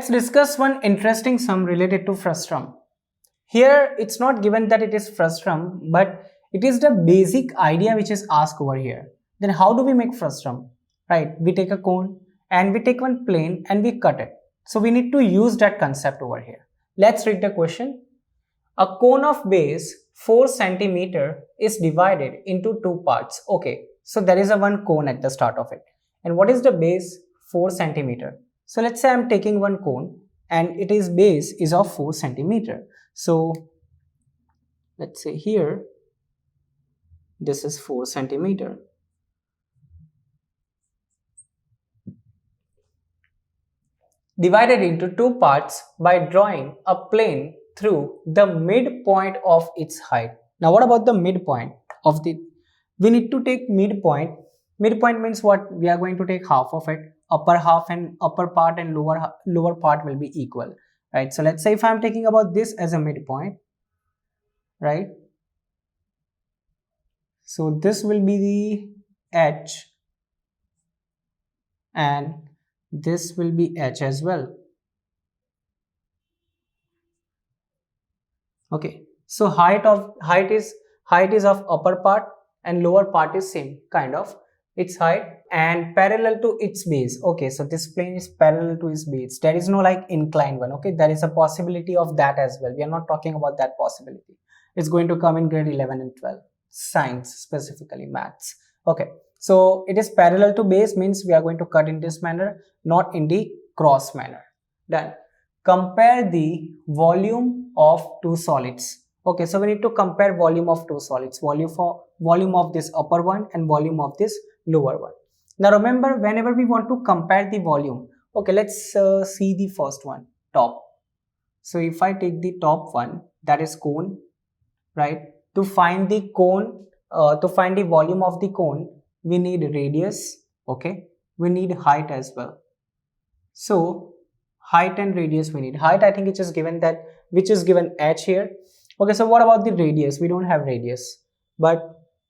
let's discuss one interesting sum related to frustum. Here it's not given that it is frustum, but it is the basic idea which is asked over here. Then how do we make frustum? Right, we take a cone and we take one plane and we cut it. So we need to use that concept over here. Let's read the question. A cone of base 4 centimeter is divided into two parts. Okay, so there is a one cone at the start of it. And what is the base? 4 centimeter. So let's say I'm taking one cone and it is base is of 4 centimeter. So let's say here this is 4 centimeter. Divided into two parts by drawing a plane through the midpoint of its height. Now what about the midpoint of the, we need to take midpoint. Midpoint means what? We are going to take half of it. Upper half and upper part and lower part will be equal, right? So let's say if I'm taking about this as a midpoint, right? So this will be the H and this will be H as well. Okay, so height is of upper part and lower part is same kind of its height and parallel to its base. Okay, so this plane is parallel to its base. There is no like inclined one. Okay, there is a possibility of that as well. We are not talking about that possibility. It's going to come in grade 11 and 12 science, specifically maths. Okay, so it is parallel to base means we are going to cut in this manner, not in the cross manner. Done. Compare the volume of two solids. Okay, so we need to compare volume of two solids, volume of this upper one and volume of this lower one. Now remember, whenever we want to compare the volume, okay, let's see the first one, top. So if I take the top one, that is cone, right? To find the cone, to find the volume of the cone, we need radius, okay? We need height as well. So height and radius we need. Height, I think it is given that, which is given h here. Okay, so what about the radius? We don't have radius.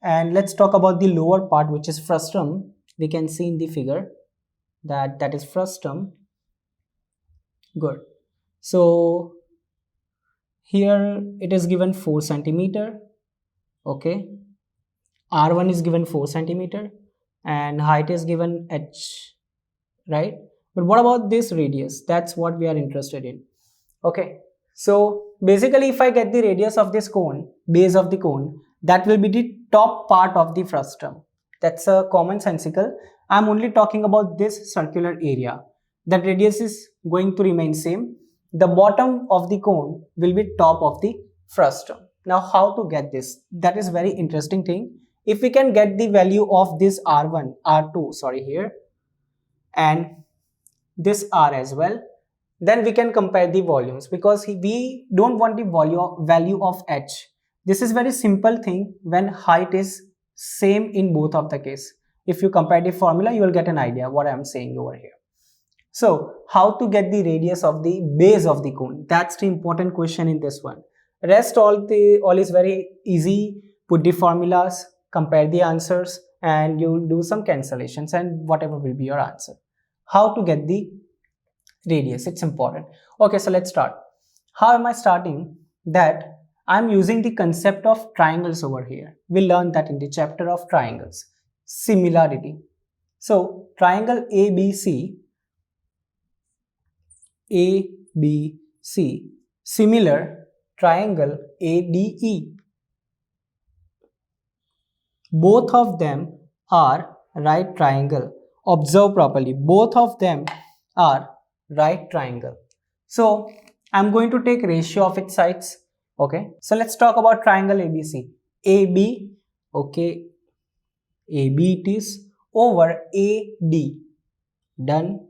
And let's talk about the lower part, which is frustum. We can see in the figure that is frustum. Good. So here it is given 4 centimeter. Okay. R1 is given 4 centimeter and height is given h, right? But what about this radius? That's what we are interested in. Okay. So basically if I get the radius of this cone, base of the cone, that will be the top part of the frustum. That's a commonsensical. I'm only talking about this circular area. The radius is going to remain same. The bottom of the cone will be top of the frustum. Now how to get this? That is very interesting thing. If we can get the value of this R1, R2, sorry here, and this R as well, then we can compare the volumes because we don't want the value of H. This is very simple thing when height is same in both of the case. If you compare the formula, you will get an idea what I am saying over here. So how to get the radius of the base of the cone? That's the important question in this one. Rest all is very easy. Put the formulas, compare the answers, and you do some cancellations and whatever will be your answer. How to get the radius? It's important. Okay, so let's start. How am I starting? That I'm using the concept of triangles over here. We learned that in the chapter of triangles. Similarity. So triangle ABC, similar triangle ADE. Both of them are right triangle. Observe properly. Both of them are right triangle. So I'm going to take ratio of its sides. Okay. So let's talk about triangle ABC. AB, okay, AB it is over AD, done,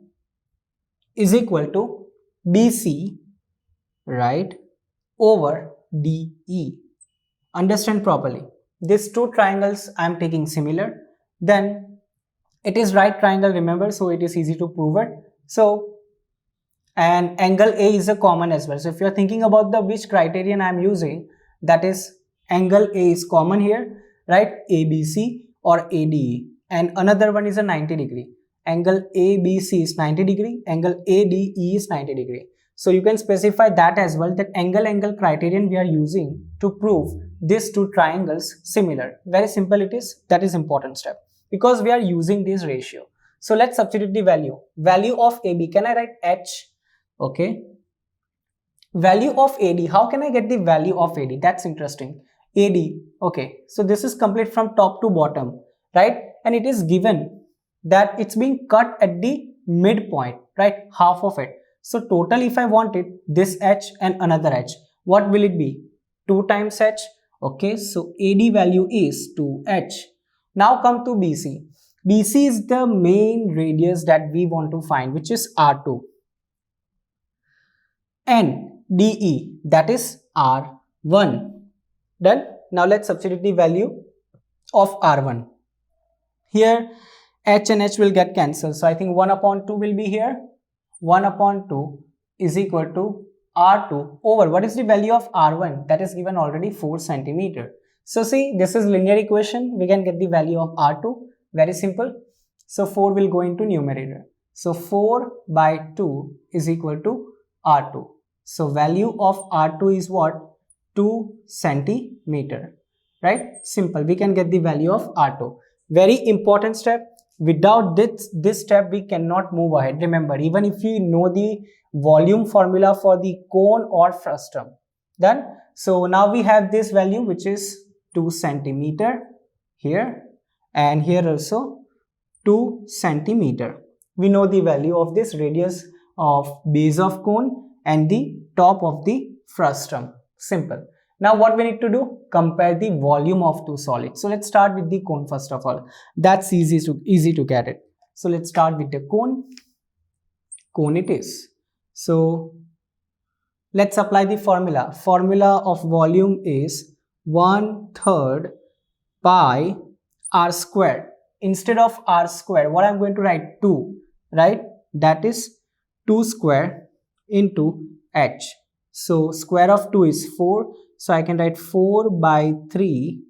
is equal to BC, right, over DE. Understand properly. These two triangles I am taking similar. Then it is right triangle, remember, so it is easy to prove it. So and angle A is a common as well. So if you are thinking about the which criterion I am using, that is angle A is common here, right? ABC or ADE, and another one is a 90 degree. angle ABC is 90 degree, angle ADE is 90 degree. So you can specify that as well, that angle criterion we are using to prove these two triangles similar. Very simple it is. That is important step because we are using this ratio. So let's substitute the value of AB. Can I write H? Okay, value of AD. How can I get the value of AD? That's interesting. AD. Okay, so this is complete from top to bottom, right? And it is given that it's being cut at the midpoint, right? Half of it. So total, if I want it, this H and another H, what will it be? 2 times H. Okay, so AD value is 2H. Now come to BC. BC is the main radius that we want to find, which is R2. And DE, that is R1. Done. Now let's substitute the value of R1. Here H and H will get cancelled. So I think 1 upon 2 will be here. 1 upon 2 is equal to R2 over, what is the value of R1? That is given already 4 centimeter. So see, this is linear equation. We can get the value of R2. Very simple. So 4 will go into numerator. So 4 by 2 is equal to R2. So value of R2 is what? 2 centimeter. Right? Simple. We can get the value of R2. Very important step. Without this step, we cannot move ahead. Remember, even if you know the volume formula for the cone or frustum. Done. So now we have this value, which is 2 centimeter here, and here also 2 centimeter. We know the value of this radius of base of cone and the top of the frustum. Simple. Now what we need to do? Compare the volume of two solids. So let's start with the cone first of all. That's easy to get it. So let's start with the cone. Cone it is. So let's apply the formula. Formula of volume is 1/3 pi r square. Instead of r square, what I'm going to write? 2, right? That is 2 square into h. So square of 2 is 4. So I can write 4 by 3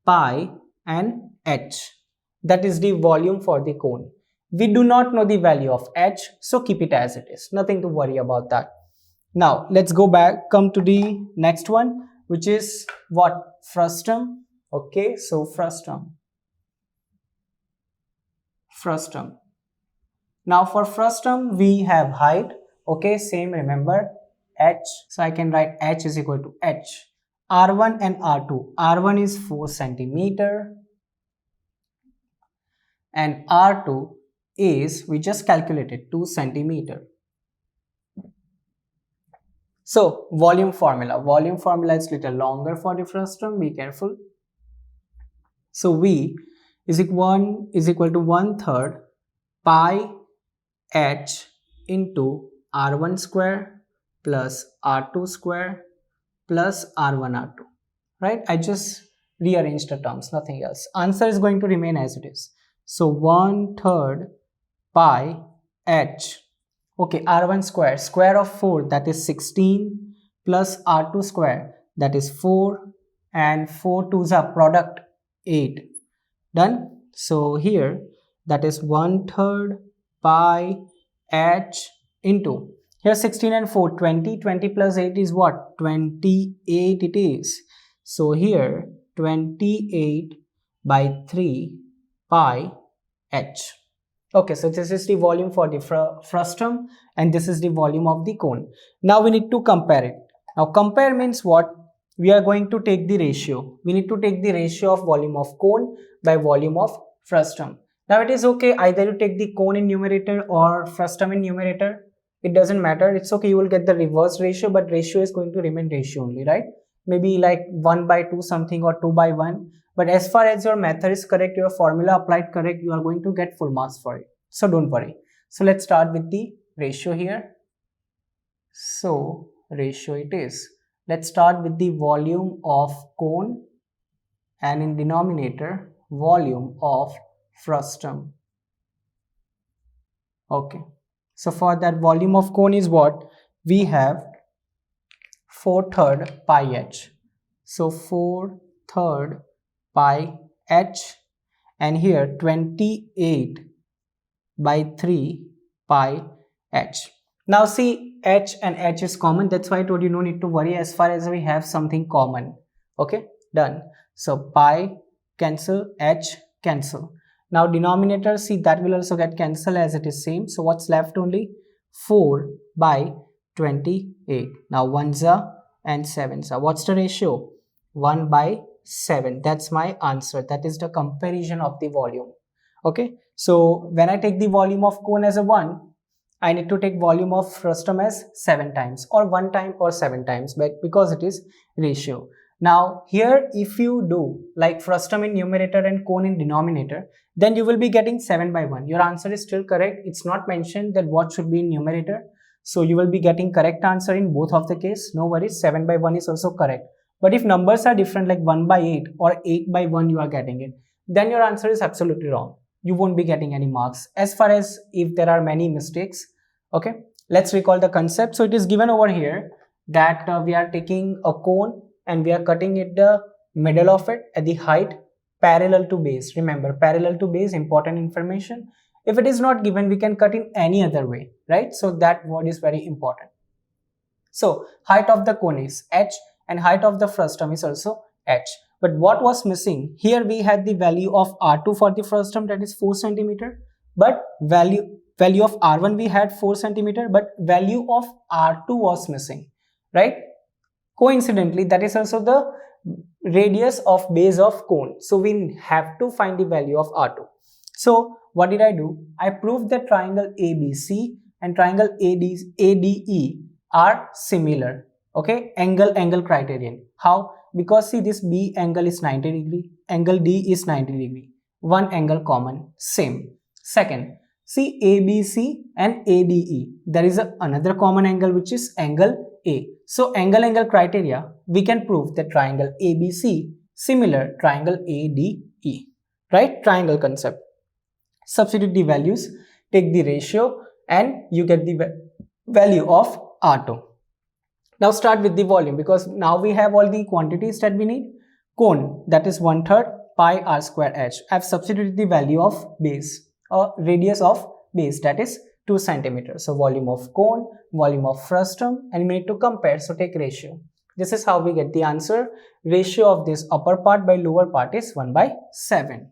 pi and h. That is the volume for the cone. We do not know the value of h, so keep it as it is. Nothing to worry about that. Now let's go back, come to the next one, which is what? Frustum. Okay, so frustum. Now for frustum, we have height. Okay, same, remember, h. So I can write h is equal to h. R1 and R2. R1 is 4 centimeter and R2 is, we just calculated, 2 centimeter. So volume formula. Volume formula is little longer for the frustum. Be careful. So V is equal to 1/3 pi h into R1 square plus R2 square plus R1 R2, right? I just rearranged the terms, nothing else. Answer is going to remain as it is. So 1/3 pi h, okay, R1 square, square of 4, that is 16, plus R2 square, that is 4, and 4 2s are product 8. Done. So here that is 1/3 pi h into, here 16 and 4, 20, 20 plus 8 is what? 28 it is. So here 28 by 3 pi h. Okay, so this is the volume for the frustum and this is the volume of the cone. Now we need to compare it. Now compare means what? We are going to take the ratio. We need to take the ratio of volume of cone by volume of frustum. Now it is okay, either you take the cone in numerator or frustum in numerator. It doesn't matter. It's okay, you will get the reverse ratio, but ratio is going to remain ratio only, right? Maybe like 1/2 something or 2/1. But as far as your method is correct, your formula applied correct, you are going to get full marks for it. So don't worry. So let's start with the ratio here. So ratio it is. Let's start with the volume of cone and in denominator volume of frustum. Okay. So for that volume of cone is what? We have 4/3 pi h. So 4/3 pi h, and here 28 by 3 pi h. Now see, h and h is common. That's why I told you no need to worry as far as we have something common. Okay, done. So pi cancel, h cancel. Now denominator, see, that will also get cancelled as it is same. So what's left? Only 4 by 28. Now 1s are and 7s are. What's the ratio? 1 by 7. That's my answer. That is the comparison of the volume. Okay, so when I take the volume of cone as a 1, I need to take volume of frustum as 7 times or 1 time or 7 times, but because it is ratio. Now here, if you do like frustum in numerator and cone in denominator, then you will be getting 7 by 1. Your answer is still correct. It's not mentioned that what should be in numerator. So you will be getting correct answer in both of the case. No worries, 7 by 1 is also correct. But if numbers are different like 1 by 8 or 8 by 1 you are getting it, then your answer is absolutely wrong. You won't be getting any marks as far as if there are many mistakes. Okay, let's recall the concept. So it is given over here that we are taking a cone and we are cutting it the middle of it at the height parallel to base. Remember, parallel to base, important information. If it is not given, we can cut in any other way, right? So that word is very important. So height of the cone is h and height of the frustum is also h. But what was missing? Here we had the value of R2 for the frustum, that is 4 centimeter, but value of R1 we had 4 centimeter, but value of R2 was missing, right? Coincidentally, that is also the radius of base of cone. So we have to find the value of R2. So what did I do? I proved that triangle ABC and triangle ADE are similar. Okay, angle criterion. How? Because see, this B angle is 90 degree, angle D is 90 degree. One angle common, same. Second, see ABC and ADE. There is another common angle which is angle A. So angle criteria, we can prove that triangle ABC similar triangle ADE. Right? Triangle concept. Substitute the values, take the ratio, and you get the value of R2. Now start with the volume, because now we have all the quantities that we need. Cone, that is 1/3 pi r square h. I have substituted the value of base or radius of base, that is 2 centimeters. So volume of cone, volume of frustum, and we need to compare. So take ratio. This is how we get the answer. Ratio of this upper part by lower part is 1 by 7.